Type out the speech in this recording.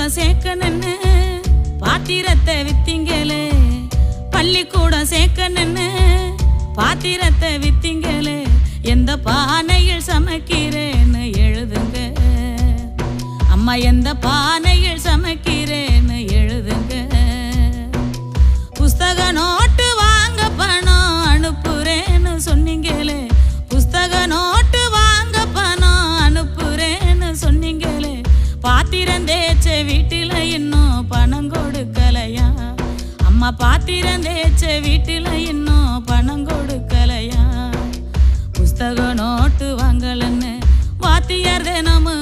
பள்ளிக்கூடம் சேர்க்கணுன்னு பாத்திரத்தை வித்தீங்களே, பள்ளிக்கூடம் சேர்க்கணுன்னு பாத்திரத்தை வித்தீங்களே, எந்த பானையில் சமைக்கிறேன்னு எழுதுங்க அம்மா, எந்த பானையில் சமைக்கிறேன்னு எழுதுங்க. புஸ்தக நோட்டு வாங்க பணம் அனுப்புறேன்னு சொன்னீங்களே, புஸ்தக நோட்டு வாங்க பணம் அனுப்புறேன்னு சொன்னீங்களே, பாத்திரம் தேய்ச்ச வீட்டில இன்னும் பணம் கொடுக்கலையா அம்மா, பாத்திரம் தேய்ச்ச வீட்டில இன்னும் பணம் கொடுக்கலையா. புஸ்தக நோட்டு வாங்கலன்னு வாத்தியார் தினமும்